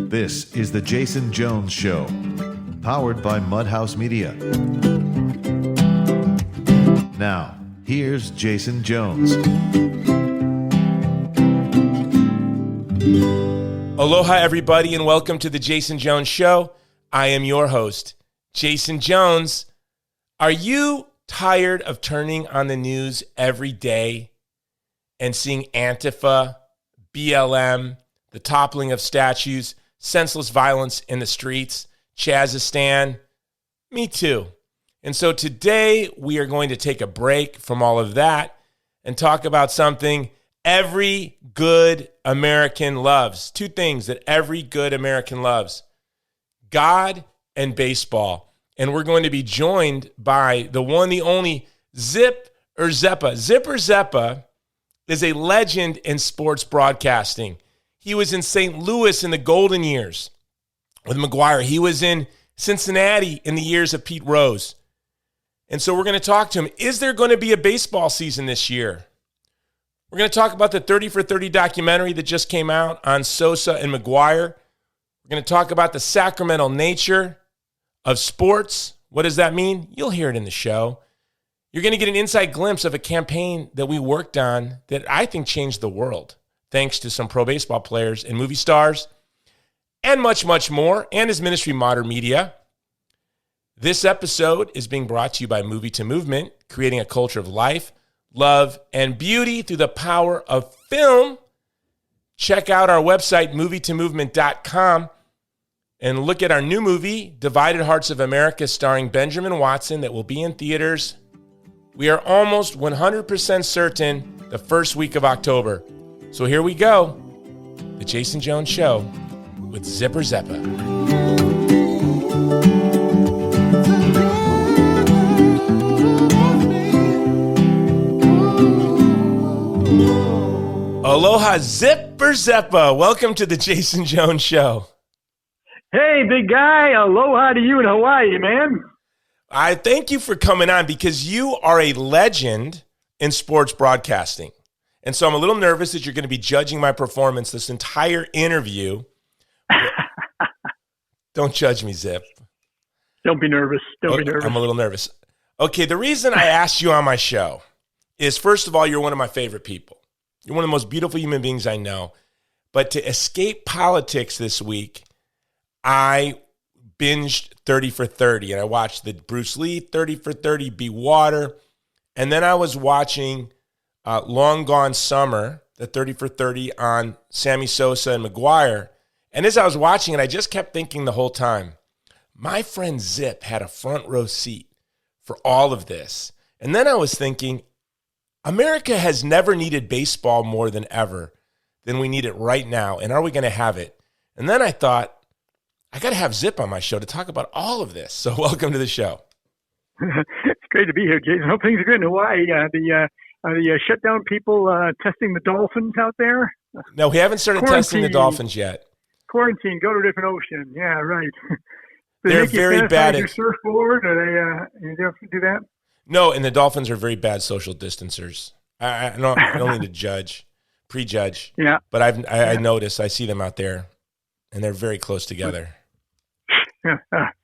This is The Jason Jones Show, powered by Mudhouse Media. Now, here's Jason Jones. Aloha, everybody, and welcome to The Jason Jones Show. I am your host, Jason Jones. Are you tired of turning on the news every day and seeing Antifa, BLM, the toppling of statues, senseless violence in the streets, Chazistan? Me too. And so today we are going to take a break from all of that and talk about something every good American loves. Two things that every good American loves: God and baseball. And we're going to be joined by the one, the only Rzeppa. Rzeppa is a legend in sports broadcasting. He was in St. Louis in the golden years with McGuire. He was in Cincinnati in the years of Pete Rose. And so we're going to talk to him. Is there going to be a baseball season this year? We're going to talk about the 30 for 30 documentary that just came out on Sosa and McGuire. We're going to talk about the sacramental nature of sports. What does that mean? You'll hear it in the show. You're going to get an inside glimpse of a campaign that we worked on that I think changed the world, thanks to some pro baseball players and movie stars, and much, much more, and his ministry, Modern Media. This episode is being brought to you by Movie to Movement, creating a culture of life, love, and beauty through the power of film. Check out our website, movietomovement.com, and look at our new movie, Divided Hearts of America, starring Benjamin Watson, that will be in theaters. We are almost 100% certain the first week of October. So here we go, The Jason Jones Show with Rzeppa. Aloha, Rzeppa. Welcome to The Jason Jones Show. Hey, big guy. Aloha to you in Hawaii, man. I thank you for coming on because you are a legend in sports broadcasting. And so I'm a little nervous that you're going to be judging my performance this entire interview. Don't judge me, Zip. Don't be nervous. Don't be nervous. I'm a little nervous. Okay, the reason I asked you on my show is, first of all, you're one of my favorite people. You're one of the most beautiful human beings I know. But to escape politics this week, I binged 30 for 30, and I watched the Bruce Lee 30 for 30 Be Water, and then I was watching Long Gone Summer, the 30 for 30 on Sammy Sosa and McGuire. And as I was watching it, I just kept thinking the whole time, my friend Zip had a front row seat for all of this. And then I was thinking, America has never needed baseball more than ever than we need it right now. And are we going to have it? And then I thought, I got to have Zip on my show to talk about all of this. So welcome to the show. It's great to be here, Jason. Hope things are good in Hawaii. The shutdown people testing the dolphins out there? No, we haven't started testing the dolphins yet. Quarantine, go to a different ocean. Yeah, right. They're very bad at surfboard. Or you do that? No, and the dolphins are very bad social distancers. I don't need to prejudge. Yeah. But I noticed, I see them out there, and they're very close together.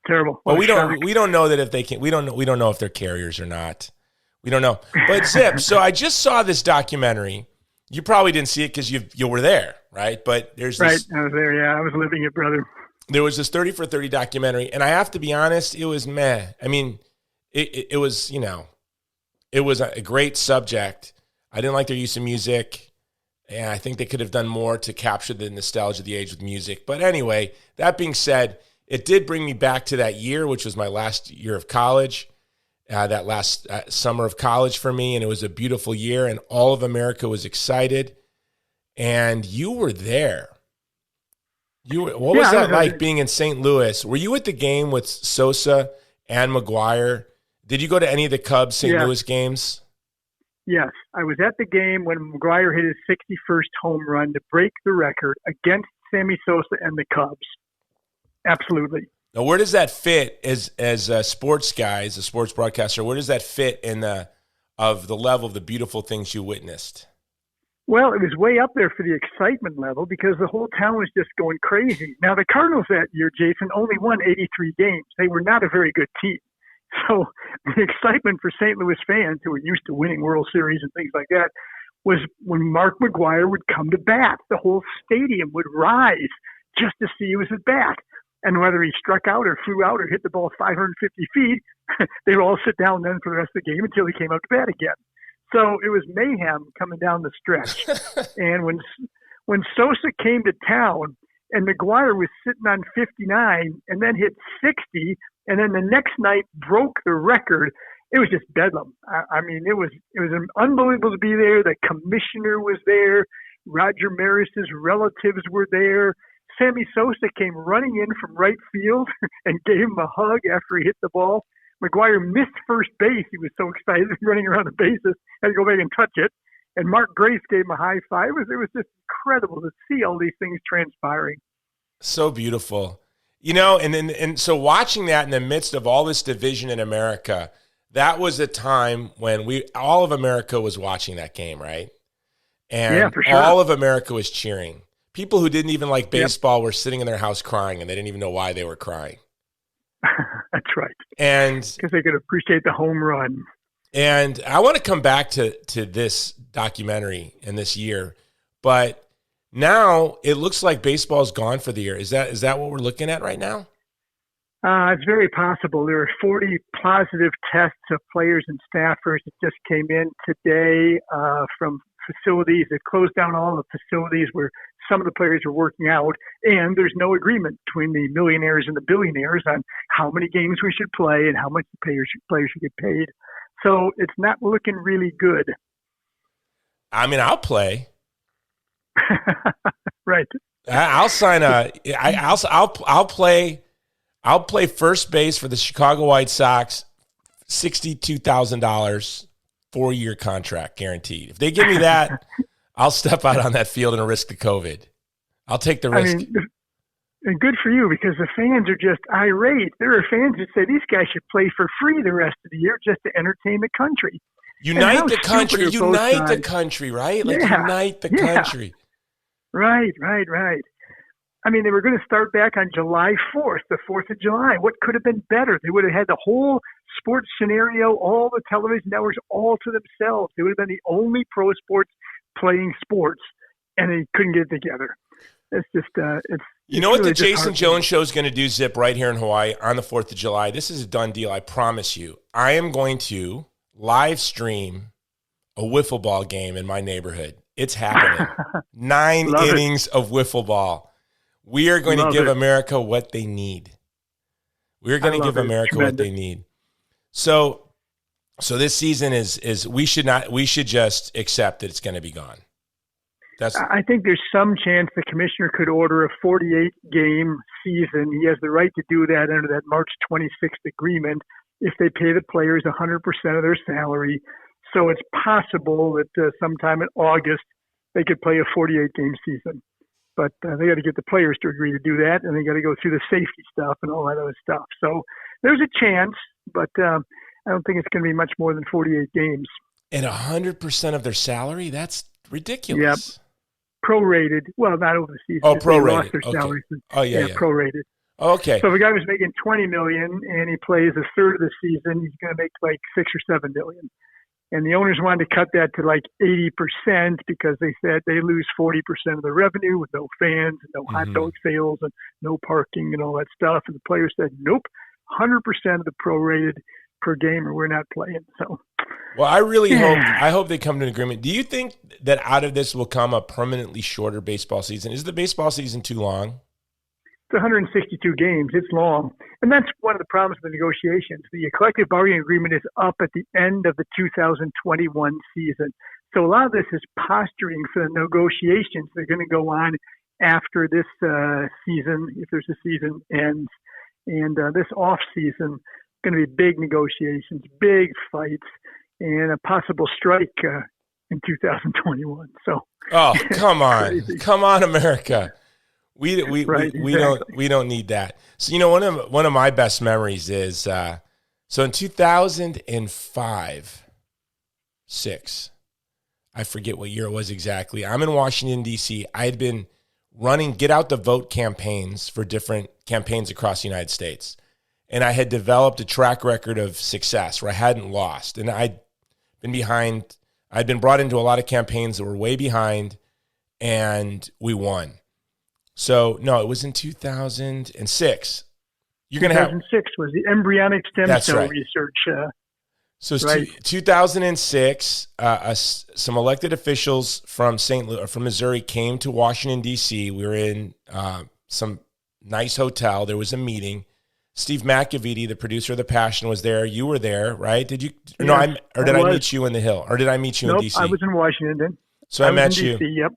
Terrible. Well, we don't know that if they can. We don't know if they're carriers or not. We don't know. But Zip, so I just saw this documentary. You probably didn't see it because you were there, right? But there's this, right. I was there. Yeah, I was living it, brother. There was this 30 for 30 documentary, and I have to be honest, it was meh. I mean, it was, it was a great subject. I didn't like their use of music, and I think they could have done more to capture the nostalgia of the age with music. But anyway, that being said, it did bring me back to that year, which was my last year of college, that last summer of college for me, and it was a beautiful year, and all of America was excited, and you were there. What was that like being in St. Louis? Were you at the game with Sosa and McGuire? Did you go to any of the Cubs St. Louis games? Yes, I was at the game when McGuire hit his 61st home run to break the record against Sammy Sosa and the Cubs. Absolutely. Now, where does that fit as a sports guy, as a sports broadcaster? Where does that fit in the level of the beautiful things you witnessed? Well, it was way up there for the excitement level because the whole town was just going crazy. Now, the Cardinals that year, Jason, only won 83 games. They were not a very good team. So the excitement for St. Louis fans who were used to winning World Series and things like that was when Mark McGwire would come to bat. The whole stadium would rise just to see he was at bat. And whether he struck out or flew out or hit the ball 550 feet, they would all sit down then for the rest of the game until he came up to bat again. So it was mayhem coming down the stretch. And when Sosa came to town and McGwire was sitting on 59 and then hit 60, and then the next night broke the record, it was just bedlam. I mean, it was unbelievable to be there. The commissioner was there. Roger Maris's relatives were there. Sammy Sosa came running in from right field and gave him a hug after he hit the ball. McGwire missed first base. He was so excited running around the bases, had to go back and touch it. And Mark Grace gave him a high five. It was just incredible to see all these things transpiring. So beautiful. You know, and so watching that in the midst of all this division in America, that was a time when all of America was watching that game, right? And yeah, for sure. All of America was cheering. People who didn't even like baseball were sitting in their house crying, and they didn't even know why they were crying. That's right. And because they could appreciate the home run. And I want to come back to this documentary in this year, but now it looks like baseball's gone for the year. Is that what we're looking at right now? It's very possible. There are 40 positive tests of players and staffers that just came in today from facilities. It closed down all the facilities where some of the players are working out, and there's no agreement between the millionaires and the billionaires on how many games we should play and how much the players should get paid. So it's not looking really good. I mean, I'll play. Right. I'll sign I'll play. I'll play first base for the Chicago White Sox, $62,000, 4-year contract guaranteed. If they give me that, I'll step out on that field and risk the COVID. I'll take the risk. I mean, and good for you, because the fans are just irate. There are fans that say these guys should play for free the rest of the year just to entertain the country. Unite the country, right? Like, unite the country. Right. I mean, they were going to start back on July 4th, the 4th of July. What could have been better? They would have had the whole sports scenario, all the television networks all to themselves. They would have been the only pro sports playing sports, and they couldn't get it together. It's just, you know what the Jason Jones show is going to do, Zip, right here in Hawaii on the 4th of July? This is a done deal, I promise you. I am going to live stream a wiffle ball game in my neighborhood. It's happening. 9 innings of wiffle ball. We are going to give America what they need. We're going to give America what they need. So this season is we should just accept that it's going to be gone. I think there's some chance the commissioner could order a 48-game season. He has the right to do that under that March 26th agreement if they pay the players 100% of their salary. So it's possible that sometime in August they could play a 48-game season. But they got to get the players to agree to do that, and they got to go through the safety stuff and all that other stuff. So there's a chance, but I don't think it's going to be much more than 48 games. And 100% of their salary? That's ridiculous. Yep. Prorated. Well, not over the season. Oh, prorated. Lost their salaries. Oh, yeah. Prorated. Okay. So if a guy was making $20 million and he plays a third of the season, he's going to make like $6 or $7 million. And the owners wanted to cut that to like 80% because they said they lose 40% of the revenue with no fans, and no hot dog sales, and no parking and all that stuff. And the players said, nope, 100% of the prorated per game, or we're not playing. So, well, I really hope they come to an agreement. Do you think that out of this will come a permanently shorter baseball season? Is the baseball season too long? It's 162 games. It's long. And that's one of the problems with the negotiations. The collective bargaining agreement is up at the end of the 2021 season. So a lot of this is posturing for the negotiations that are going to go on after this season, if there's a season, ends. And this off season, going to be big negotiations, big fights, and a possible strike in 2021. So, oh, come on, come on, America. We don't need that. So, you know, one of my best memories is so in 2005, 6, I forget what year it was exactly. I'm in Washington, D.C. I had been running get out the vote campaigns for different campaigns across the United States. And I had developed a track record of success where I hadn't lost. And I'd been behind. I'd been brought into a lot of campaigns that were way behind, and we won. So, no, it was in 2006. You're going to have 2006 was the embryonic stem cell right. research. So it's 2006. Some elected officials from from Missouri came to Washington, D.C. We were in some nice hotel. There was a meeting. Steve McAvity, the producer of The Passion, was there. You were there, right? Did you? Yes, no, did I meet you in the Hill, or did I meet you in D.C.? I was in Washington. So I met you. DC, yep.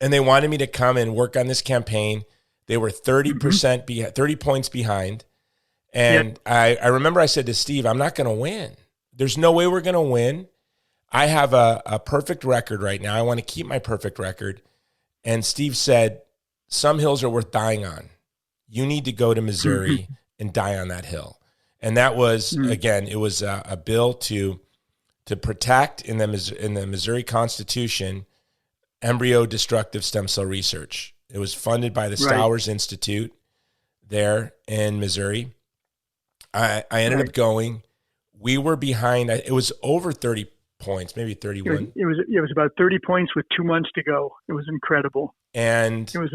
And they wanted me to come and work on this campaign. They were 30% 30 points behind. And yep. I remember I said to Steve, I'm not going to win. There's no way we're going to win. I have a perfect record right now. I want to keep my perfect record. And Steve said, some hills are worth dying on. You need to go to Missouri and die on that hill. And that was, again, it was a bill to protect in the Missouri Constitution embryo destructive stem cell research. It was funded by the Stowers Institute there in Missouri. I ended up going. We were behind. It was over 30 points, maybe 31. It was about 30 points with 2 months to go. It was incredible. And it was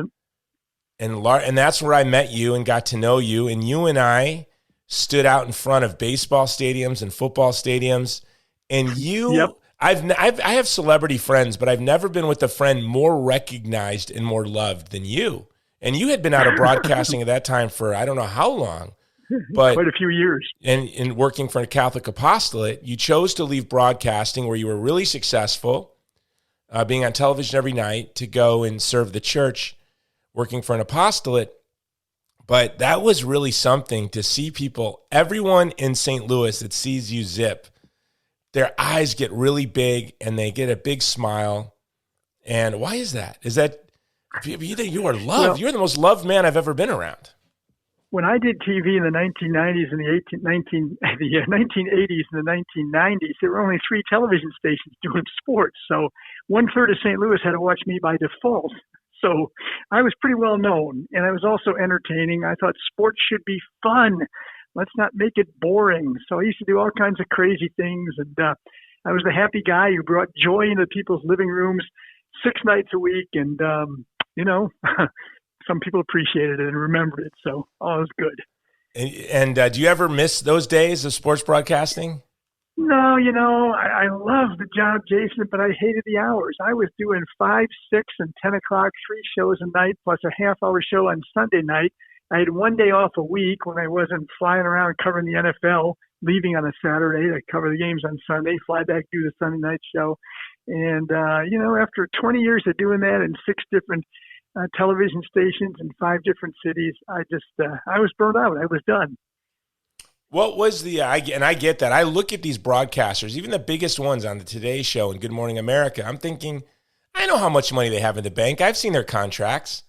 and that's where I met you and got to know you. And you and I stood out in front of baseball stadiums and football stadiums. And you, yep. I have celebrity friends, but I've never been with a friend more recognized and more loved than you. And you had been out of broadcasting at that time for I don't know how long, but quite a few years. And in working for a Catholic apostolate, you chose to leave broadcasting where you were really successful, being on television every night, to go and serve the church, working for an apostolate. But that was really something to see people, everyone in St. Louis that sees you zip, their eyes get really big and they get a big smile. And why is that? Is that you are loved? Well, you're the most loved man I've ever been around. When I did TV in the 1990s and the 1980s and the 1990s, there were only 3 television stations doing sports. So 1/3 of St. Louis had to watch me by default. So I was pretty well known, and I was also entertaining. I thought sports should be fun. Let's not make it boring. So I used to do all kinds of crazy things, and I was the happy guy who brought joy into people's living rooms 6 nights a week, and some people appreciated it and remembered it, so all was good. And do you ever miss those days of sports broadcasting? No, I loved the job, Jason, but I hated the hours. I was doing 5, 6, and 10 o'clock, 3 shows a night, plus a half-hour show on Sunday night. I had 1 day off a week when I wasn't flying around covering the NFL, leaving on a Saturday to cover the games on Sunday, fly back, do the Sunday night show. And, after 20 years of doing that in 6 different television stations in 5 different cities, I was burned out. I was done. What was and I get that. I look at these broadcasters, even the biggest ones on the Today Show and Good Morning America. I'm thinking, I know how much money they have in the bank. I've seen their contracts.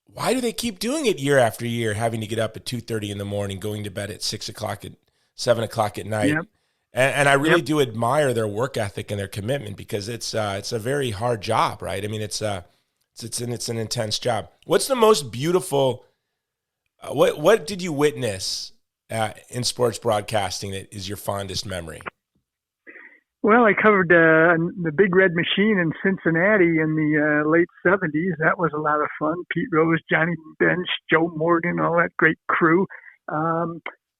Why do they keep doing it year after year, having to get up at 2:30 in the morning, going to bed at 6 o'clock, at 7 o'clock at night? Yep. And I really do admire their work ethic and their commitment, because it's a very hard job, right? I mean, it's an intense job. What's the most beautiful? What did you witness in sports broadcasting that is your fondest memory? Well, I covered the Big Red Machine in Cincinnati in the late 70s. That was a lot of fun. Pete Rose, Johnny Bench, Joe Morgan, all that great crew.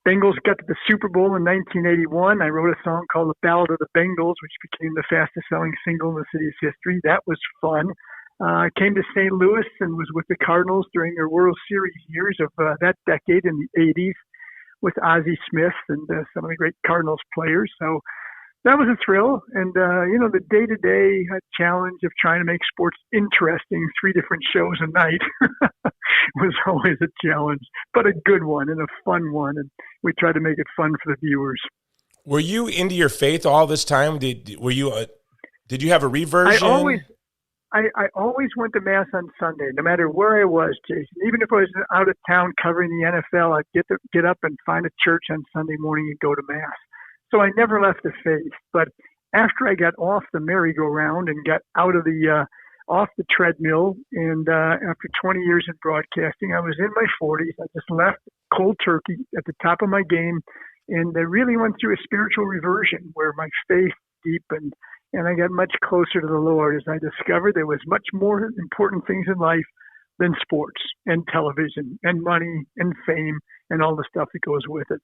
Bengals got to the Super Bowl in 1981. I wrote a song called The Ballad of the Bengals, which became the fastest selling single in the city's history. That was fun. I came to St. Louis and was with the Cardinals during their World Series years of that decade in the 80s with Ozzie Smith and some of the great Cardinals players. So that was a thrill. And, the day-to-day challenge of trying to make sports interesting, 3 different shows a night was always a challenge, but a good one and a fun one. And we tried to make it fun for the viewers. Were you into your faith all this time? Did you have a reversion? I always went to Mass on Sunday, no matter where I was, Jason. Even if I was out of town covering the NFL, I'd get up and find a church on Sunday morning and go to Mass. So I never left the faith. But after I got off the merry-go-round and got out of the off the treadmill, and after 20 years in broadcasting, I was in my 40s. I just left cold turkey at the top of my game, and I really went through a spiritual reversion where my faith deepened, and I got much closer to the Lord as I discovered there was much more important things in life than sports and television and money and fame and all the stuff that goes with it.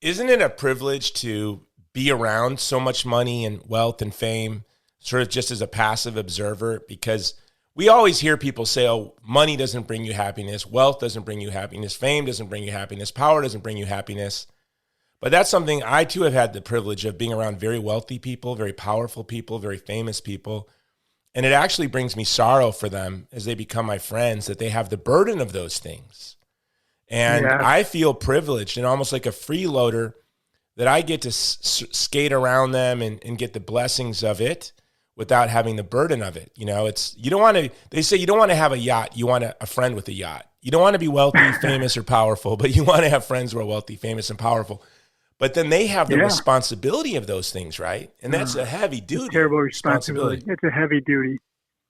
Isn't it a privilege to be around so much money and wealth and fame, sort of just as a passive observer? Because we always hear people say, oh, money doesn't bring you happiness, wealth doesn't bring you happiness, fame doesn't bring you happiness, power doesn't bring you happiness. But that's something I too have had the privilege of being around very wealthy people, very powerful people, very famous people. And it actually brings me sorrow for them as they become my friends, that they have the burden of those things. And I feel privileged and almost like a freeloader that I get to skate around them and get the blessings of it without having the burden of it. You know, they say you don't want to have a yacht, you want a friend with a yacht. You don't want to be wealthy, famous, or powerful, but you want to have friends who are wealthy, famous, and powerful. But then they have the responsibility of those things, right? And that's a heavy duty. It's a terrible responsibility. It's a heavy duty.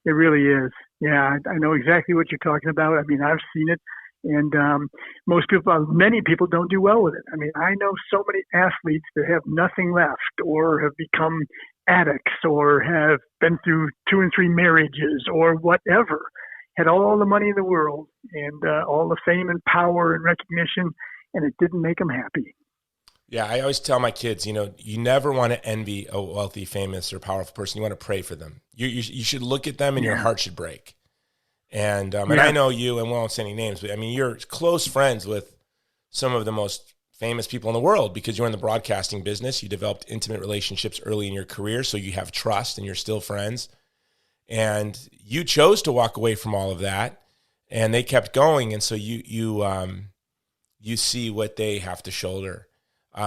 It really is. Yeah, I know exactly what you're talking about. I mean, I've seen it. And many people don't do well with it. I mean, I know so many athletes that have nothing left or have become addicts or have been through 2 and 3 marriages or whatever, had all the money in the world and all the fame and power and recognition, and it didn't make them happy. Yeah, I always tell my kids, you know, you never want to envy a wealthy, famous, or powerful person. You want to pray for them. You should look at them and your heart should break. And I know you, and we won't say any names, but I mean, you're close friends with some of the most famous people in the world because you're in the broadcasting business. You developed intimate relationships early in your career, so you have trust and you're still friends. And you chose to walk away from all of that, and they kept going. And so you see what they have to shoulder.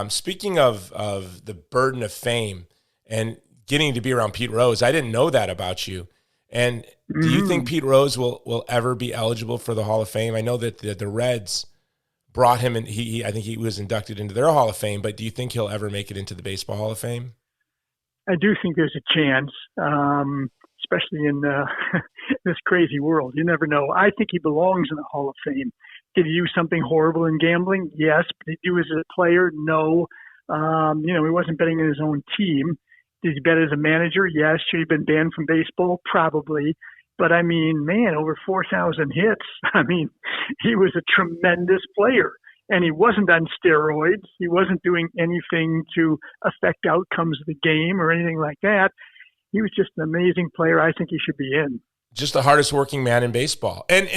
Speaking of the burden of fame and getting to be around Pete Rose, I didn't know that about you. And do you think Pete Rose will ever be eligible for the Hall of Fame? I know that the Reds brought him, and I think he was inducted into their Hall of Fame, but do you think he'll ever make it into the Baseball Hall of Fame? I do think there's a chance, especially in this crazy world. You never know. I think he belongs in the Hall of Fame. Did he do something horrible in gambling? Yes. Did he do it as a player? No. He wasn't betting on his own team. Did he bet as a manager? Yes. Should he have been banned from baseball? Probably. But, I mean, man, over 4,000 hits. I mean, he was a tremendous player. And he wasn't on steroids. He wasn't doing anything to affect outcomes of the game or anything like that. He was just an amazing player. I think he should be in. Just the hardest working man in baseball. And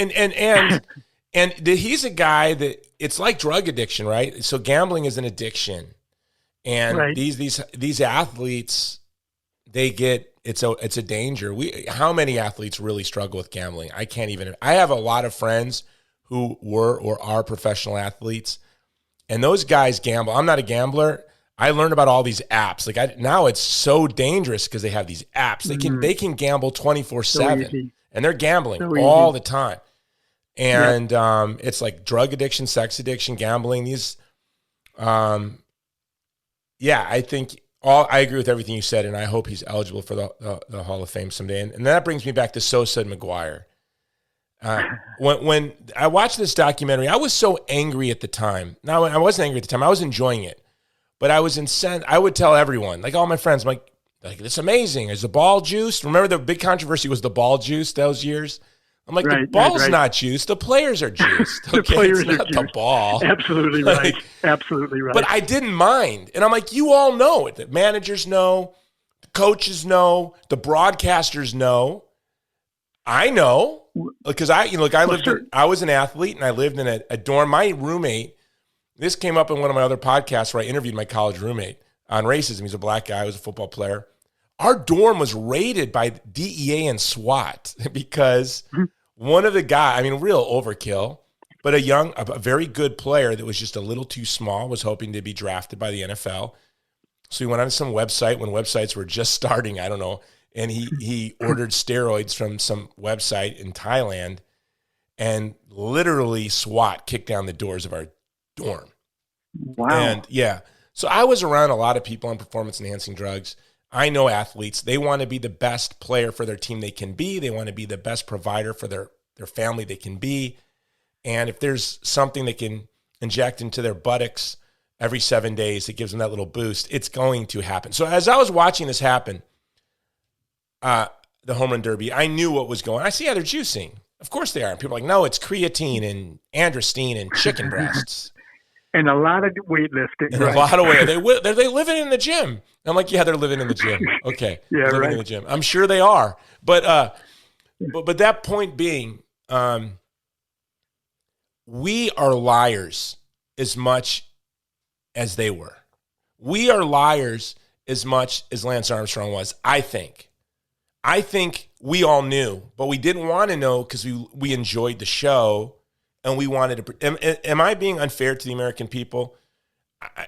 he's a guy that it's like drug addiction, right? So gambling is an addiction. And right. these athletes, it's a danger. How many athletes really struggle with gambling? I have a lot of friends who were or are professional athletes, and those guys gamble. I'm not a gambler. I learned about all these apps. Now it's so dangerous because they have these apps. They can gamble 24/7, and they're gambling all the time. And it's like drug addiction, sex addiction, gambling. I think I agree with everything you said, and I hope he's eligible for the Hall of Fame someday. And that brings me back to Sosa and McGuire. When I watched this documentary, I was so angry at the time. No, I wasn't angry at the time. I was enjoying it. But I was incensed. I would tell everyone, like all my friends, I'm like, it's amazing. Is the ball juiced? Remember the big controversy was the ball juice those years? I'm like, the ball's not juiced. The players are juiced. The players are juiced. The ball. Absolutely right. Absolutely right. But I didn't mind. And I'm like, you all know it. The managers know. The coaches know. The broadcasters know. I know. Because I was an athlete and I lived in a dorm. My roommate, this came up in one of my other podcasts where I interviewed my college roommate on racism. He's a black guy. He was a football player. Our dorm was raided by DEA and SWAT because one of the guys, real overkill, but a very good player that was just a little too small, was hoping to be drafted by the NFL. So he went on some website when websites were just starting, I don't know, and he ordered steroids from some website in Thailand, and literally SWAT kicked down the doors of our dorm. Wow. And so I was around a lot of people on performance enhancing drugs. I know athletes. They want to be the best player for their team they can be. They want to be the best provider for their family they can be. And if there's something they can inject into their buttocks every 7 days that gives them that little boost, it's going to happen. So as I was watching this happen, the home run derby, I knew what was going on. I see, they're juicing. Of course they are. And people are like, no, it's creatine and androstenedione and chicken breasts. And a lot of weightlifting. And right. A lot of weight. They living in the gym. I'm like, yeah, they're living in the gym. Okay. Yeah, living right. in the gym. I'm sure they are. But that point being, we are liars as much as they were. We are liars as much as Lance Armstrong was, I think. I think we all knew, but we didn't want to know because we enjoyed the show and we wanted to. Am I being unfair to the American people?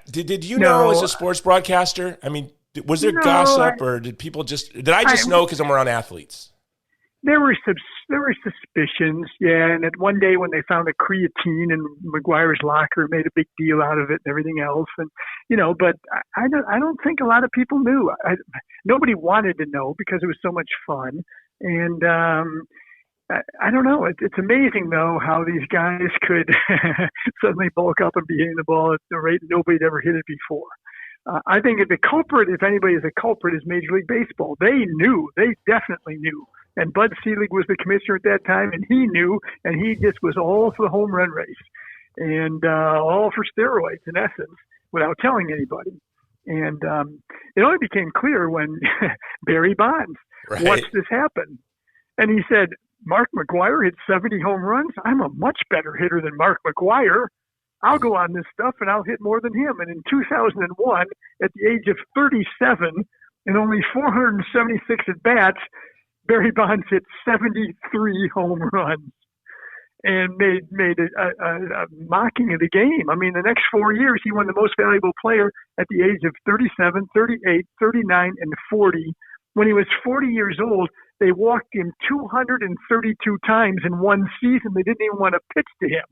Did you know as a sports broadcaster? I mean, was there gossip or did I just know because I'm around athletes? There were suspicions, yeah. And at one day when they found a creatine in McGuire's locker, made a big deal out of it and everything else. And but I don't think a lot of people knew. Nobody wanted to know because it was so much fun. And I don't know. It's amazing though how these guys could suddenly bulk up and be hitting the ball at the rate nobody'd ever hit it before. I think the culprit, if anybody is a culprit, is Major League Baseball. They knew. They definitely knew. And Bud Selig was the commissioner at that time, and he knew, and he just was all for the home run race and all for steroids, in essence, without telling anybody. And it only became clear when Barry Bonds watched this happen. And he said, Mark McGwire hit 70 home runs. I'm a much better hitter than Mark McGwire. I'll go on this stuff, and I'll hit more than him. And in 2001, at the age of 37 and only 476 at-bats, Barry Bonds hit 73 home runs and made a mocking of the game. I mean, the next 4 years, he won the most valuable player at the age of 37, 38, 39, and 40. When he was 40 years old, they walked him 232 times in one season. They didn't even want to pitch to him.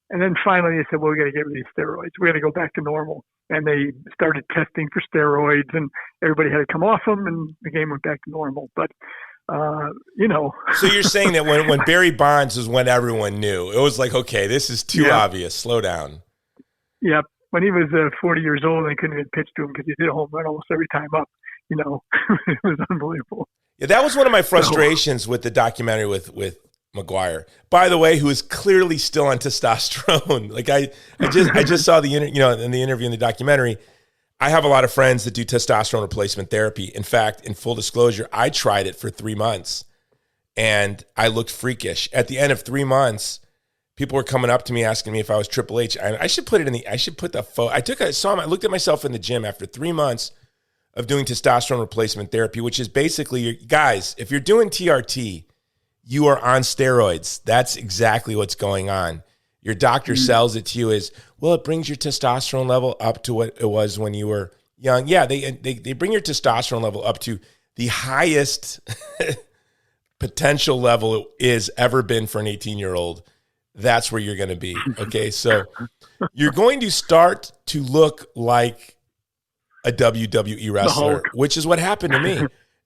And then finally they said, well, we got to get rid of these steroids. We got to go back to normal. And they started testing for steroids, and everybody had to come off them, and the game went back to normal. But So you're saying that when Barry Bonds was when everyone knew. It was like, okay, this is too obvious. Slow down. Yep. When he was 40 years old, and they couldn't even pitch to him because he did a home run almost every time up. It was unbelievable. Yeah, that was one of my frustrations with the documentary with McGwire. By the way, who is clearly still on testosterone. Like I just saw the in the interview in the documentary. I have a lot of friends that do testosterone replacement therapy. In fact, in full disclosure, I tried it for 3 months and I looked freakish. At the end of 3 months, people were coming up to me asking me if I was Triple H. I should put the photo. I looked at myself in the gym after 3 months of doing testosterone replacement therapy, which is basically, guys, if you're doing TRT, you are on steroids. That's exactly what's going on. Your doctor sells it to you as, well, it brings your testosterone level up to what it was when you were young. Yeah, they bring your testosterone level up to the highest potential level it is ever been for an 18-year-old. That's where you're going to be. Okay, so you're going to start to look like a WWE wrestler, which is what happened to me.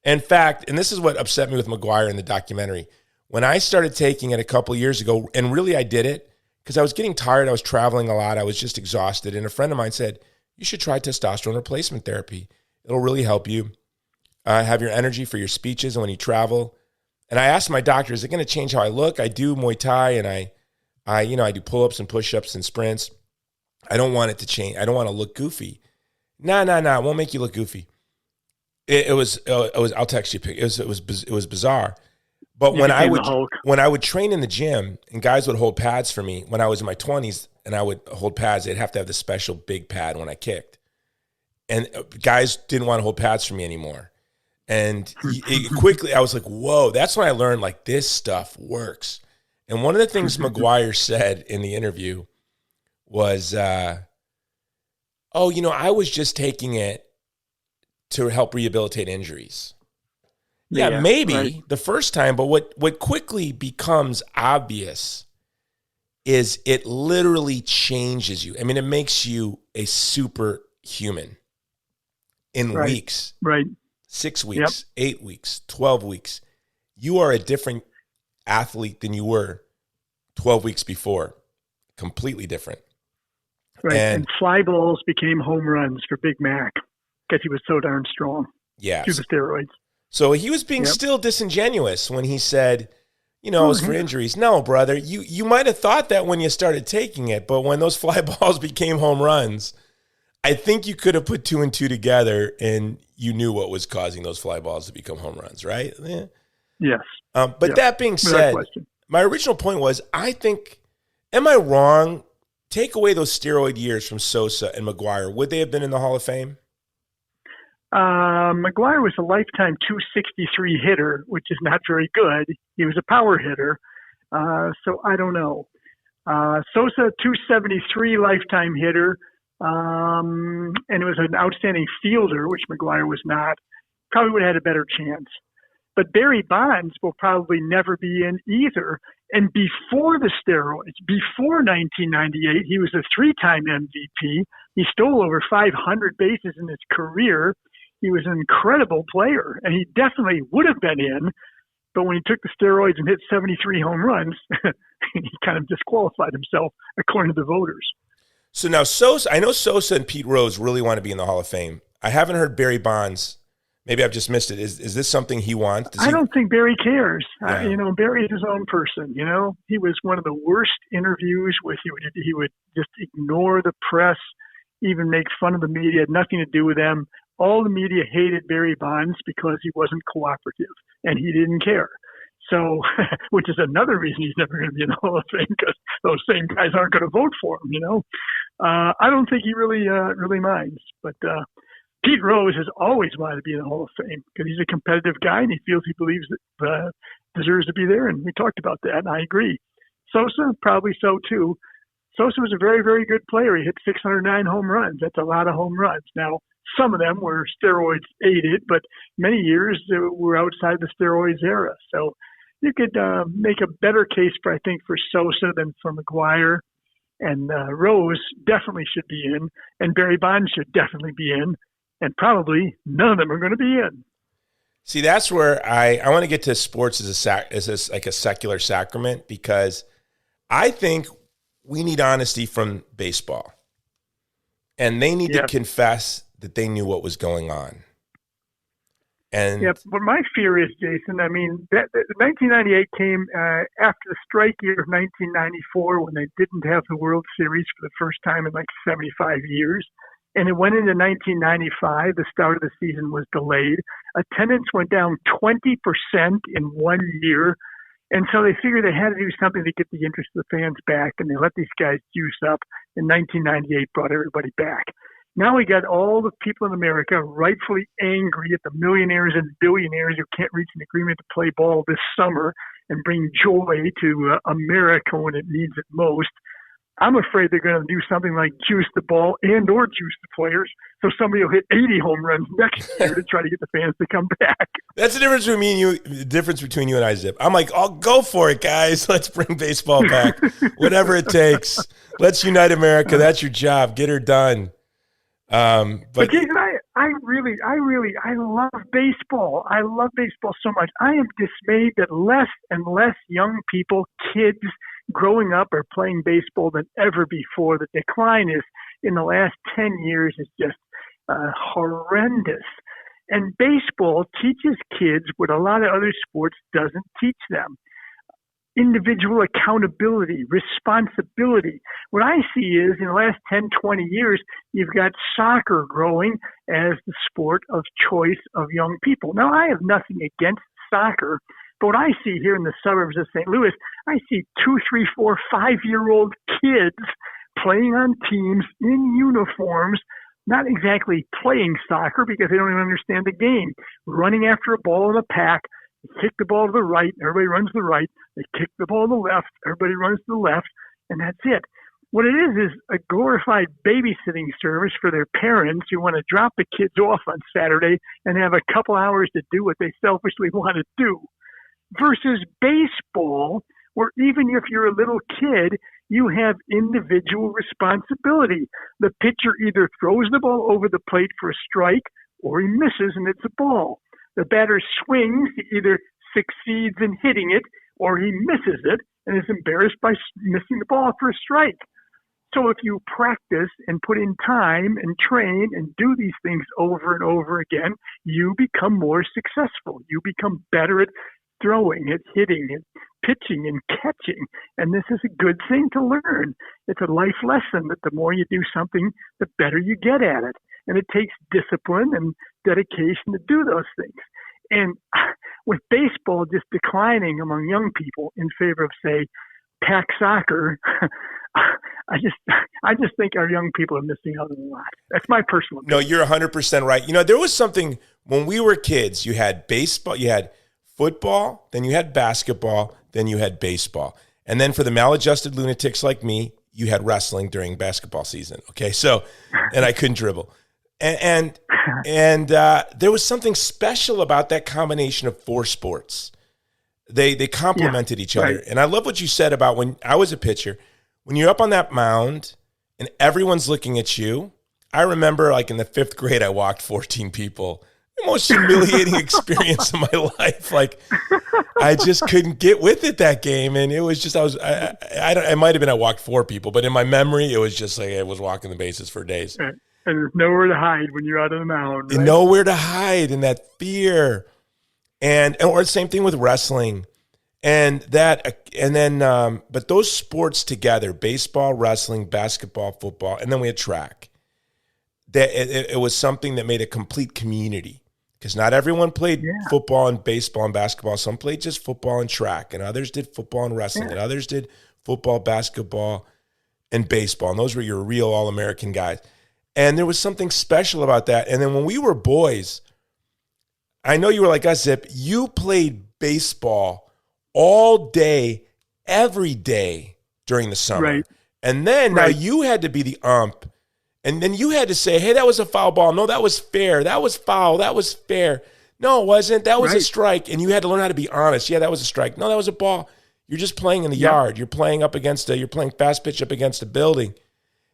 In fact, and this is what upset me with McGwire in the documentary. When I started taking it a couple of years ago, and really I did it because I was getting tired. I was traveling a lot. I was just exhausted. And a friend of mine said, you should try testosterone replacement therapy. It'll really help you have your energy for your speeches and when you travel. And I asked my doctor, is it going to change how I look? I do Muay Thai and I do pull-ups and push-ups and sprints. I don't want it to change. I don't want to look goofy. No, it won't make you look goofy. It was. I'll text you a pic. It was bizarre. But when I would train in the gym and guys would hold pads for me when I was in my 20s and I would hold pads, they'd have to have the special big pad when I kicked. And guys didn't want to hold pads for me anymore. And quickly I was like, whoa, that's when I learned like this stuff works. And one of the things McGwire said in the interview was, I was just taking it to help rehabilitate injuries. Yeah, maybe the first time, but what quickly becomes obvious is it literally changes you. I mean, it makes you a superhuman. in Right. weeks. Right. 6 weeks, 8 weeks, 12 weeks. You are a different athlete than you were 12 weeks before. Completely different. Right. And fly balls became home runs for Big Mac because he was so darn strong through the steroids. So he was being still disingenuous when he said, you know, it was for injuries. No, brother, you might have thought that when you started taking it, but when those fly balls became home runs, I think you could have put 2 and 2 together and you knew what was causing those fly balls to become home runs, right? Yeah. Yes. But that being said, my original point was, I think, am I wrong? Take away those steroid years from Sosa and McGwire. Would they have been in the Hall of Fame? McGwire was a lifetime 263 hitter, which is not very good. He was a power hitter. So I don't know. Sosa, 273 lifetime hitter. And it was an outstanding fielder, which McGwire was not. Probably would have had a better chance. But Barry Bonds will probably never be in either. And before the steroids, before 1998, he was a 3-time MVP. He stole over 500 bases in his career. He was an incredible player, and he definitely would have been in. But when he took the steroids and hit 73 home runs, he kind of disqualified himself, according to the voters. So now Sosa, I know Sosa and Pete Rose really want to be in the Hall of Fame. I haven't heard Barry Bonds. Maybe I've just missed it. Is this something he wants? I don't think Barry cares. Yeah. Barry is his own person. He was one of the worst interviews with he would just ignore the press, even make fun of the media, had nothing to do with them. All the media hated Barry Bonds because he wasn't cooperative and he didn't care. So, which is another reason he's never going to be in the Hall of Fame, because those same guys aren't going to vote for him. I don't think he really minds. But Pete Rose has always wanted to be in the Hall of Fame because he's a competitive guy and he believes that deserves to be there. And we talked about that, and I agree. Sosa, probably so too. Sosa was a very, very good player. He hit 609 home runs. That's a lot of home runs. Now, some of them were steroids aided, but many years were outside the steroids era. So you could make a better case, for Sosa than for McGwire. And Rose definitely should be in, and Barry Bonds should definitely be in, and probably none of them are going to be in. See, that's where I want to get to sports as like a secular sacrament, because I think we need honesty from baseball, and they need to confess that they knew what was going on. And but my fear is, Jason, that 1998 came after the strike year of 1994, when they didn't have the World Series for the first time in 75 years. And it went into 1995. The start of the season was delayed. Attendance went down 20% in 1 year. And so they figured they had to do something to get the interest of the fans back. And they let these guys juice up. And 1998 brought everybody back. Now we got all the people in America rightfully angry at the millionaires and billionaires who can't reach an agreement to play ball this summer and bring joy to America when it needs it most. I'm afraid they're going to do something like juice the ball and or juice the players, so somebody will hit 80 home runs next year to try to get the fans to come back. That's the difference between you. The difference between you and I, Zip. I'm like, I'll go for it, guys. Let's bring baseball back, whatever it takes. Let's unite America. That's your job. Get her done. But Jason, I love baseball. I love baseball so much. I am dismayed that less and less young people, kids growing up, are playing baseball than ever before. The decline is in the last 10 years is just horrendous. And baseball teaches kids what a lot of other sports doesn't teach them. Individual accountability, responsibility. What I see is in the last 10, 20 years, you've got soccer growing as the sport of choice of young people. Now, I have nothing against soccer, but what I see here in the suburbs of St. Louis, I see 2, 3, 4, 5-year-old kids playing on teams in uniforms, not exactly playing soccer because they don't even understand the game, running after a ball in a pack. They kick the ball to the right, everybody runs to the right. They kick the ball to the left, everybody runs to the left, and that's it. What it is a glorified babysitting service for their parents who want to drop the kids off on Saturday and have a couple hours to do what they selfishly want to do. Versus baseball, where even if you're a little kid, you have individual responsibility. The pitcher either throws the ball over the plate for a strike or he misses and it's a ball. The batter swings, he either succeeds in hitting it or he misses it and is embarrassed by missing the ball for a strike. So if you practice and put in time and train and do these things over and over again, you become more successful. You become better at throwing, at hitting, at pitching and catching. And this is a good thing to learn. It's a life lesson that the more you do something, the better you get at it. And it takes discipline and dedication to do those things. And with baseball just declining among young people in favor of, say, pack soccer, I just think our young people are missing out on a lot. That's my personal opinion. No, you're 100% right. You know, there was something when we were kids, you had baseball, you had football, then you had basketball, then you had baseball. And then for the maladjusted lunatics like me, you had wrestling during basketball season. Okay. So, and I couldn't dribble. And there was something special about that combination of four sports. They complemented each other. Right. And I love what you said about when I was a pitcher, when you're up on that mound and everyone's looking at you. I remember like in the 5th grade, I walked 14 people. The most humiliating experience of my life. Like I just couldn't get with it that game. And it was just, it might've been, I walked 4 people, but in my memory, it was just like, I was walking the bases for days. Right. And there's nowhere to hide when you're out on the mound. Right? Nowhere to hide in that fear. Or the same thing with wrestling. But those sports together, baseball, wrestling, basketball, football, and then we had track. That it was something that made a complete community because not everyone played football and baseball and basketball. Some played just football and track, and others did football and wrestling, and others did football, basketball, and baseball. And those were your real All-American guys. And there was something special about that. And then when we were boys, I know you were like us, Zip. You played baseball all day, every day during the summer. Right. And then now you had to be the ump. And then you had to say, hey, that was a foul ball. No, that was fair. That was foul. That was fair. No, it wasn't. That was a strike. And you had to learn how to be honest. Yeah, that was a strike. No, that was a ball. You're just playing in the yard. You're playing you're playing fast pitch up against a building.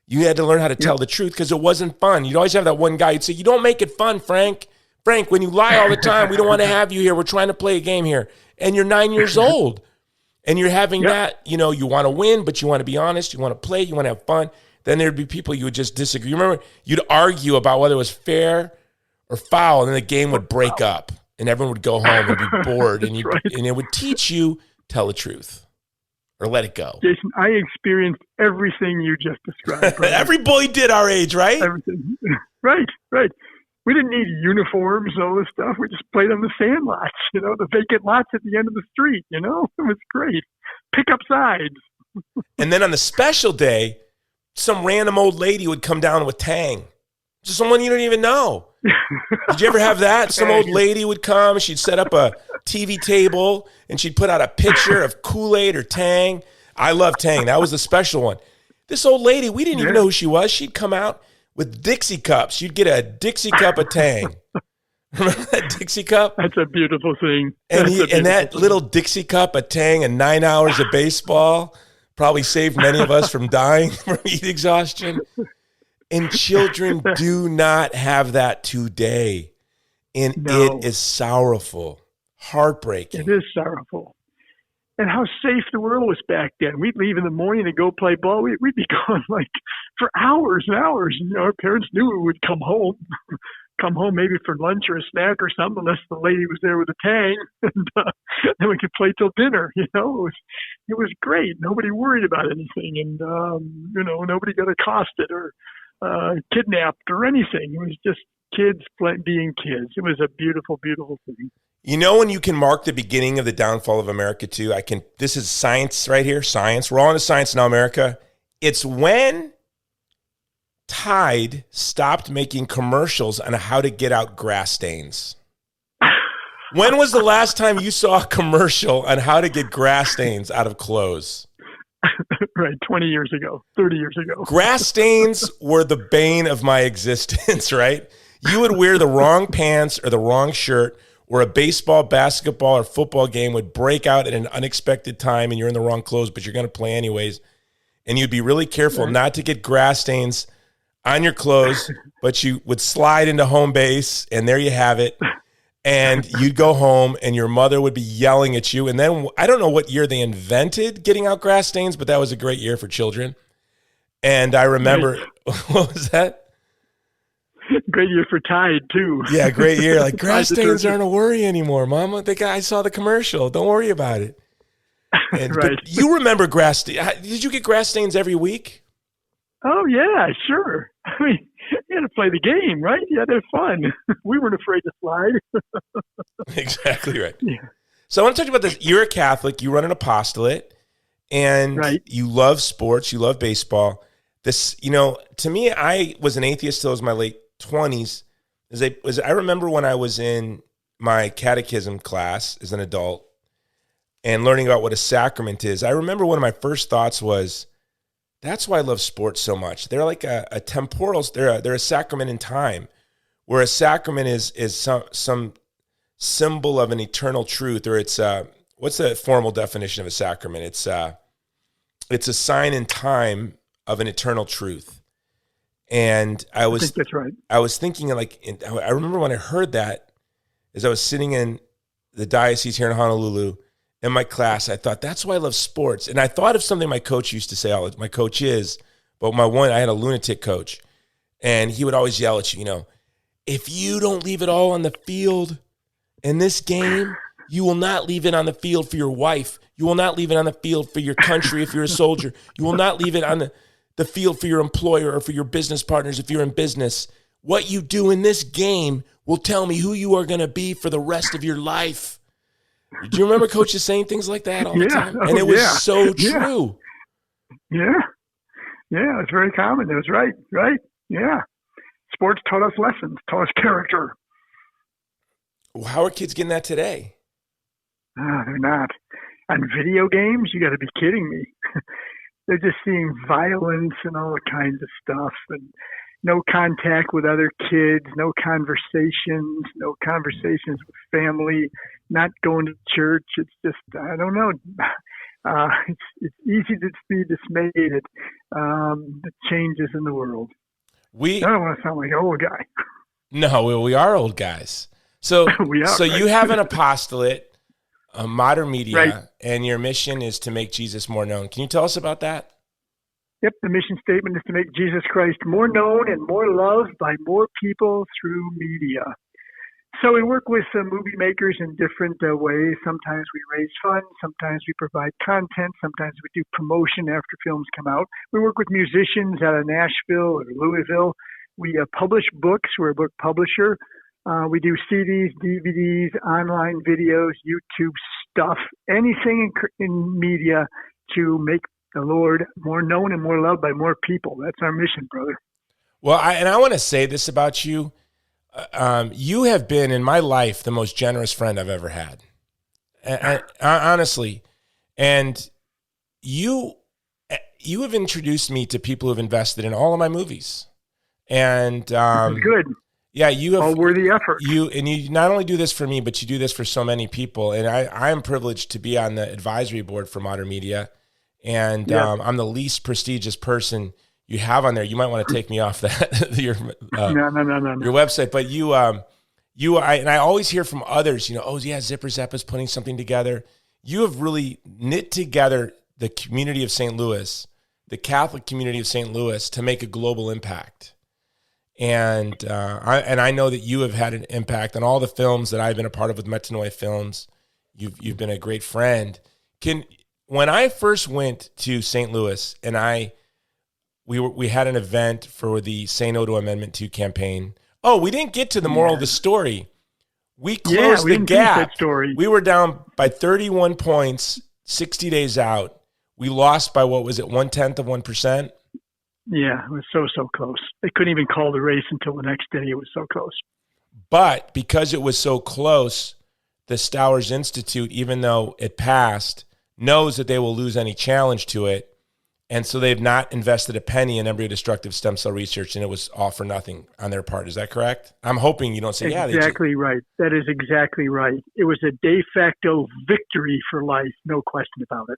You had to learn how to tell the truth because it wasn't fun. You'd always have that one guy who'd say, you don't make it fun, Frank. Frank, when you lie all the time, we don't want to have you here. We're trying to play a game here. And you're 9 years old. And you're having that, you want to win, but you want to be honest. You want to play. You want to have fun. Then there'd be people you would just disagree. You remember, you'd argue about whether it was fair or foul, and then the game would break up. And everyone would go home and be bored. And and it would teach you, tell the truth. Or let it go. Jason, I experienced everything you just described. Right? Every boy did our age, right? Everything. Right. We didn't need uniforms and all this stuff. We just played on the sand lots, the vacant lots at the end of the street, It was great. Pick up sides. And then on the special day, some random old lady would come down with Tang. Just someone you don't even know. Did you ever have that? Some old lady would come, she'd set up a TV table, and she'd put out a picture of Kool-Aid or Tang. I love Tang. That was the special one. This old lady, we didn't even know who she was. She'd come out with Dixie cups. You'd get a Dixie cup of Tang. Remember that Dixie cup? That's a beautiful thing. And that little Dixie cup of Tang and 9 hours of baseball probably saved many of us from dying from heat exhaustion. And children do not have that today. And it is sorrowful, heartbreaking. It is sorrowful. And how safe the world was back then. We'd leave in the morning to go play ball. We'd be gone like for hours and hours. Our parents knew we would come home maybe for lunch or a snack or something, unless the lady was there with a Tang, and then we could play till dinner. It was great. Nobody worried about anything, and nobody got accosted or kidnapped or anything. It was just kids being kids. It was a beautiful, beautiful thing. When you can mark the beginning of the downfall of America too, this is science right here, science. We're all into science now, America. It's when Tide stopped making commercials on how to get out grass stains. When was the last time you saw a commercial on how to get grass stains out of clothes? Right, 20 years ago, 30 years ago. Grass stains were the bane of my existence, right? You would wear the wrong pants or the wrong shirt, or a baseball, basketball, or football game would break out at an unexpected time and you're in the wrong clothes, but you're going to play anyways. And you'd be really careful not to get grass stains on your clothes, but you would slide into home base, and there you have it. And you'd go home, and your mother would be yelling at you. And then I don't know what year they invented getting out grass stains, but that was a great year for children. And I remember, what was that? Great year for Tide, too. Yeah, great year. Like, grass stains aren't a worry anymore, Mama. I saw the commercial. Don't worry about it. And, right. But you remember grass stains. Did you get grass stains every week? Oh, yeah, sure. I mean, you had to play the game, right? Yeah, they're fun. We weren't afraid to slide. Exactly right. Yeah. So I want to talk about this. You're a Catholic. You run an apostolate, and you love sports. You love baseball. This, to me, I was an atheist till I was my late 20s. I remember when I was in my catechism class as an adult and learning about what a sacrament is. I remember one of my first thoughts was, that's why I love sports so much. They're like a temporal, they're a sacrament in time, where a sacrament is some symbol of an eternal truth, or it's what's the formal definition of a sacrament? It's a sign in time of an eternal truth. And I think that's right. I was thinking I remember when I heard that, as I was sitting in the diocese here in Honolulu in my class, I thought, that's why I love sports. And I thought of something my coach used to say, my coach is, but I had a lunatic coach, and he would always yell at you, if you don't leave it all on the field in this game, you will not leave it on the field for your wife. You will not leave it on the field for your country if you're a soldier. You will not leave it on the field for your employer or for your business partners if you're in business. What you do in this game will tell me who you are going to be for the rest of your life. Do you remember coaches saying things like that all the time? And it was so true. Yeah. Yeah, it's very common. It was right. Yeah. Sports taught us lessons, taught us character. How are kids getting that today? They're not. On video games, you got to be kidding me. They're just seeing violence and all kinds of stuff, and no contact with other kids, no conversations with family, not going to church. It's just, I don't know. It's easy to be dismayed at the changes in the world. I don't want to sound like an old guy. No, we are old guys. So, you have an apostolate, modern media, right, and your mission is to make Jesus more known. Can you tell us about that? Yep, the mission statement is to make Jesus Christ more known and more loved by more people through media. So we work with movie makers in different ways. Sometimes we raise funds, sometimes we provide content, sometimes we do promotion after films come out. We work with musicians out of Nashville or Louisville. We publish books. We're a book publisher. We do CDs, DVDs, online videos, YouTube stuff, anything in media to make the Lord more known and more loved by more people. That's our mission, brother. Well, I want to say this about you. You have been, in my life, the most generous friend I've ever had. Honestly. And you have introduced me to people who have invested in all of my movies. And good. Yeah, you have all worthy effort. You not only do this for me, but you do this for so many people. And I am privileged to be on the advisory board for Modern Media. And I'm the least prestigious person you have on there. You might want to take me off that your website. But I always hear from others, Rzeppa's putting something together. You have really knit together the community of St. Louis, the Catholic community of St. Louis, to make a global impact. And I know that you have had an impact on all the films that I've been a part of with Metanoia Films. You've been a great friend. When I first went to St. Louis, and we had an event for the Say No to Amendment 2 campaign. Oh, we didn't get to the moral of the story. We closed the gap. We were down by 31 points 60 days out. We lost by, what was it, 0.1%? Yeah, it was so close. They couldn't even call the race until the next day. It was so close. But because it was so close, the Stowers Institute, even though it passed, knows that they will lose any challenge to it. And so they've not invested a penny in embryo-destructive stem cell research, and it was all for nothing on their part. Is that correct? I'm hoping you don't say, Exactly right. That is exactly right. It was a de facto victory for life, no question about it.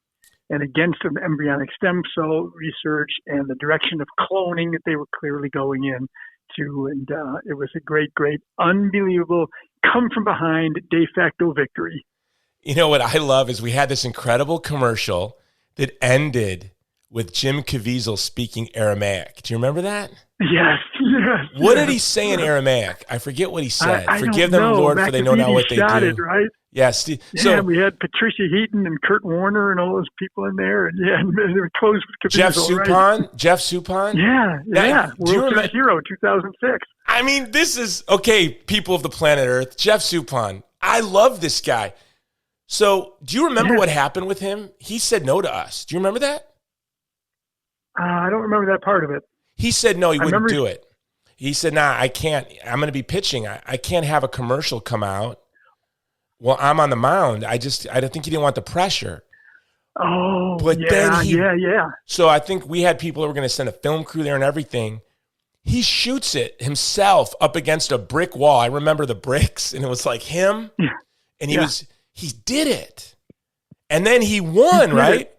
and against the embryonic stem cell research and the direction of cloning that they were clearly going in to. And it was a great, unbelievable, come from behind de facto victory. You know what I love is we had this incredible commercial that ended with Jim Caviezel speaking Aramaic. Do you remember that? Yes. What did he say in Aramaic? I forget what he said. I Forgive don't them, know. Lord, for they know not what they do. It, right? Yes. Yeah, we had Patricia Heaton and Kurt Warner and all those people in there. And and they were close with Caviezel, Jeff Suppan. right? Jeff Suppan? Yeah. Do you World remember? Series hero, 2006. I mean, this is, okay, people of the planet Earth, Jeff Suppan. I love this guy. So do you remember what happened with him? He said no to us. Do you remember that? I don't remember that part of it. He said no, he wouldn't do it. He said, nah, I can't. I'm going to be pitching. I can't have a commercial come out. Well, I'm on the mound. I don't think he didn't want the pressure. Oh, but then yeah. So I think we had people that were going to send a film crew there and everything. He shoots it himself up against a brick wall. I remember the bricks, and it was like him. Yeah. And he did it. And then he won, right?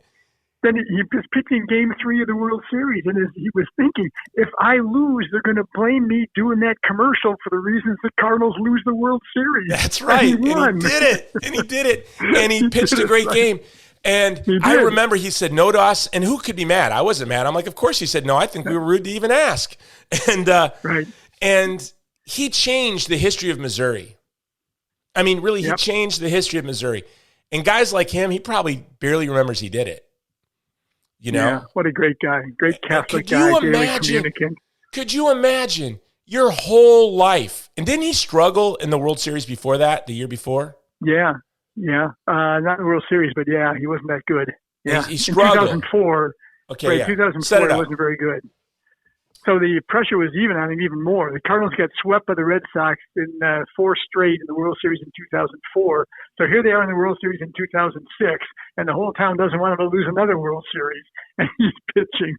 Then he was pitching Game 3 of the World Series, and he was thinking, if I lose, they're going to blame me doing that commercial for the reasons the Cardinals lose the World Series. That's right. And he did it. And he pitched a great game. And I remember he said no to us, and who could be mad? I wasn't mad. I'm like, of course he said no. I think we were rude to even ask. And and he changed the history of Missouri. I mean, really, he changed the history of Missouri. And guys like him, he probably barely remembers he did it. You know? Yeah, what a great guy. Great Catholic guy, daily communicant. Could you imagine your whole life? And didn't he struggle in the World Series before that, the year before? Yeah. Not in the World Series, but he wasn't that good. Yeah, he struggled. In 2004. Okay, 2004 it wasn't very good. So the pressure was even on him even more. The Cardinals got swept by the Red Sox in 4 straight in the World Series in 2004. So here they are in the World Series in 2006, and the whole town doesn't want him to lose another World Series. And he's pitching,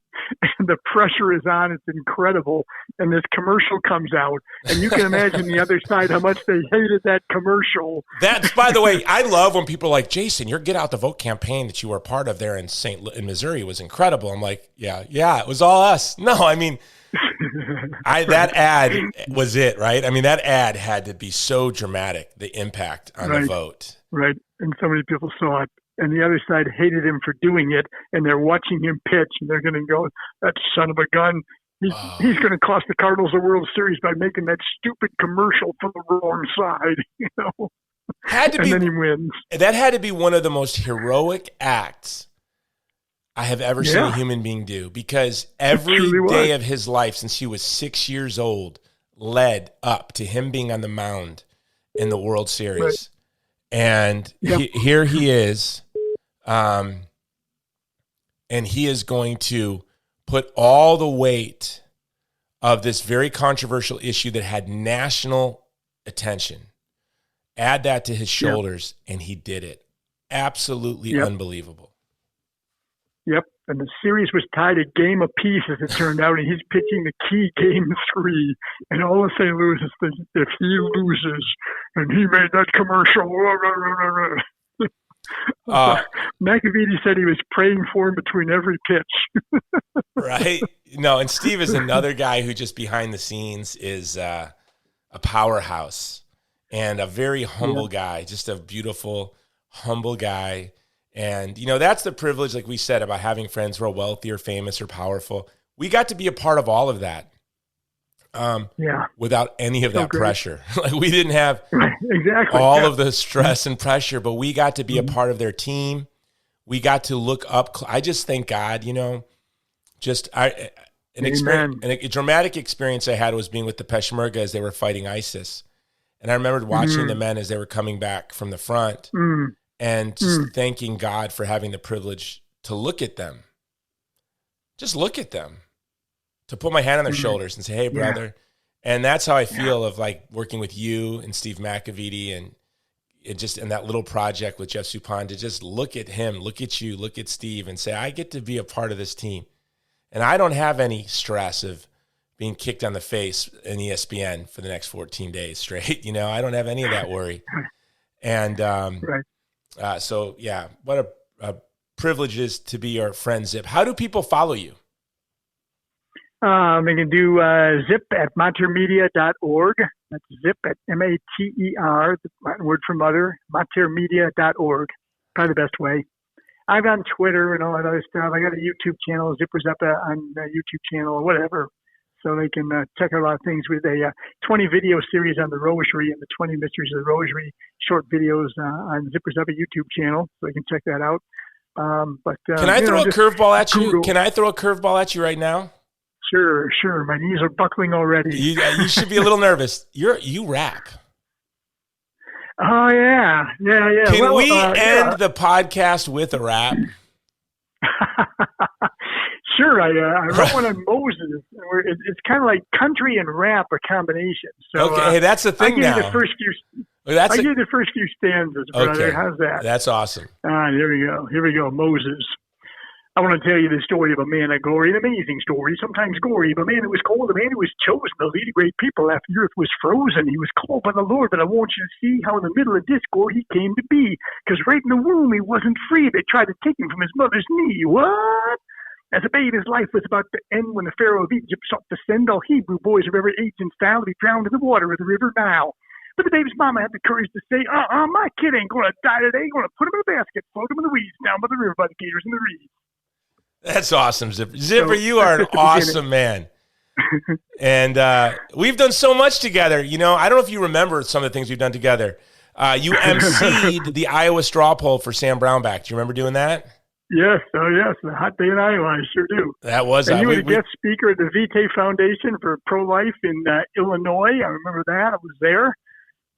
and the pressure is on. It's incredible. And this commercial comes out, and you can imagine the other side, how much they hated that commercial. That's, by the way, I love when people are like, Jason, your Get Out the Vote campaign that you were a part of there in Missouri was incredible. I'm like, yeah, it was all us. No, I mean, that ad was it, right? I mean, that ad had to be so dramatic, the impact on the vote. Right, and so many people saw it. And the other side hated him for doing it, and they're watching him pitch, and they're going to go, that son of a gun. He's going to cost the Cardinals a World Series by making that stupid commercial for the wrong side, you know. Then he wins. That had to be one of the most heroic acts I have ever seen a human being do, because every day of his life since he was 6 years old led up to him being on the mound in the World Series. Right. And here he is, and he is going to put all the weight of this very controversial issue that had national attention, add that to his shoulders, and he did it. Absolutely unbelievable. Yep. And the series was tied a game apiece, as it turned out, and he's pitching the key Game 3. And all of St. Louis is thinking, if he loses, and he made that commercial, McAveety said he was praying for him between every pitch. Right? No, and Steve is another guy who just behind the scenes is a powerhouse and a very humble guy, just a beautiful, humble guy. And, you know, that's the privilege, like we said, about having friends who are wealthy or famous or powerful. We got to be a part of all of that without any of that pressure. Like, we didn't have all of the stress and pressure, but we got to be a part of their team. We got to look up. I just thank God, you know, a dramatic experience I had was being with the Peshmerga as they were fighting ISIS. And I remembered watching the men as they were coming back from the front. And just thanking God for having the privilege to look at them. Just look at them. To put my hand on their shoulders and say, hey, brother. And that's how I feel of like working with you and Steve McAveety and just in that little project with Jeff Suppan, to just look at him, look at you, look at Steve and say, I get to be a part of this team. And I don't have any stress of being kicked on the face in ESPN for the next 14 days straight. You know, I don't have any of that worry. And, so yeah, what a privileges to be your friend, Zip. How do people follow you? They can do Zip at matermedia.org. That's Zip at MATER, the Latin word for mother, matermedia.org. Probably the best way. I'm on Twitter and all that other stuff. I got a YouTube channel, Rzeppa on the YouTube channel or whatever. So they can check out a lot of things with a 20 video series on the Rosary and the 20 Mysteries of the Rosary short videos on Rzeppa YouTube channel. So they can check that out. Can I throw a curveball at you? Can I throw a curveball at you right now? Sure. My knees are buckling already. You should be a little nervous. You rap. Oh, yeah. Can we end the podcast with a rap? Sure. I wrote one on Moses. It's kind of like country and rap, a combination. So, okay, that's the thing now. I'll give you the first few stanzas, brother. Okay. How's that? That's awesome. Here we go. Moses. I want to tell you the story of a man of glory, an amazing story, sometimes gory, but a man who was called, a man who was chosen to lead a great people after the earth was frozen. He was called by the Lord, but I want you to see how in the middle of discord he came to be, because right in the womb he wasn't free. They tried to take him from his mother's knee. What? As a babe, his life was about to end when the Pharaoh of Egypt sought to send all Hebrew boys of every age and style to be drowned in the water of the river Nile. But the baby's mama had the courage to say, my kid ain't going to die today. Going to put him in a basket, float him in the weeds down by the river by the gators and the reeds. That's awesome, Zipper. Zipper, you are an awesome man. And we've done so much together. You know, I don't know if you remember some of the things we've done together. You emceed the Iowa straw poll for Sam Brownback. Do you remember doing that? Yes. Oh, yes. The hot day in Iowa. I sure do. That was. And you were the guest speaker at the Vitae Foundation for Pro-Life in Illinois. I remember that. I was there.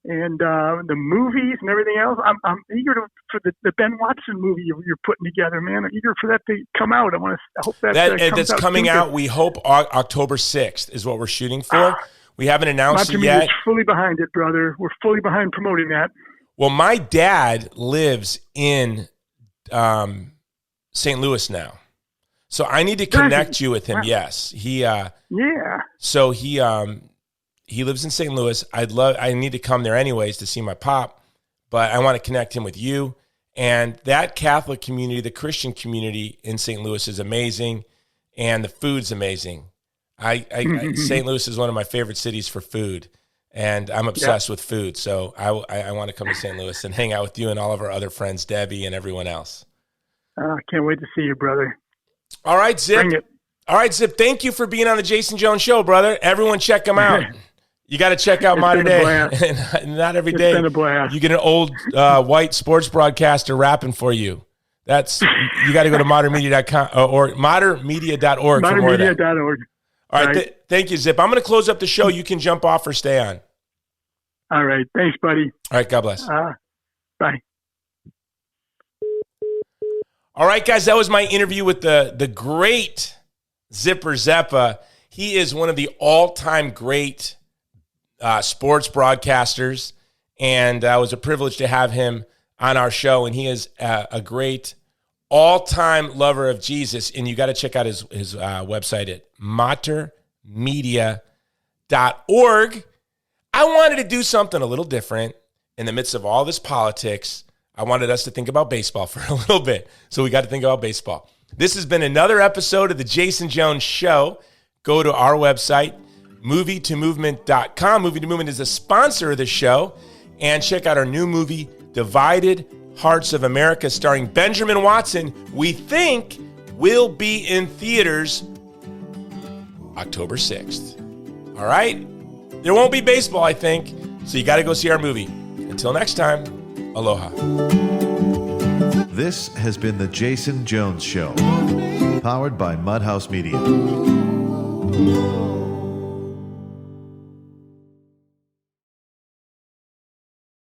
And the movies and everything else. I'm eager for the Ben Watson movie you're putting together, man. I'm eager for that to come out. I hope that's coming out. We hope October 6th is what we're shooting for. We haven't announced it yet. We're fully behind it, brother. We're fully behind promoting that. Well, my dad lives in St. Louis now, so I need to connect you with him. Wow. Yes, he. So he lives in St. Louis. I need to come there anyways to see my pop, but I want to connect him with you. And that Catholic community, the Christian community in St. Louis is amazing, and the food's amazing. St. Louis is one of my favorite cities for food, and I'm obsessed with food. So I want to come to St. Louis and hang out with you and all of our other friends, Debbie and everyone else. I can't wait to see you, brother. All right, Zip. Bring it. All right, Zip. Thank you for being on the Jason Jones Show, brother. Everyone check him out. You got to check out Modern Day. Not every day you get an old white sports broadcaster rapping for you. You got to go to modernmedia.com or modernmedia.org. Modernmedia.org. All right. Thank you, Zip. I'm going to close up the show. You can jump off or stay on. All right. Thanks, buddy. All right. God bless. Bye. All right, guys. That was my interview with the great Zipper Rzeppa. He is one of the all-time great sports broadcasters, and it was a privilege to have him on our show. And he is a great all-time lover of Jesus, and you got to check out his website at matermedia.org. I wanted to do something a little different in the midst of all this politics. I wanted us to think about baseball for a little bit, so we got to think about baseball. This has been another episode of the Jason Jones Show. Go to our website, movie2movement.com. Movie to Movement is a sponsor of the show. And check out our new movie, Divided Hearts of America, starring Benjamin Watson. We think will be in theaters October 6th. All right? There won't be baseball, I think, so you got to go see our movie. Until next time, aloha. This has been the Jason Jones Show, powered by Mudhouse Media.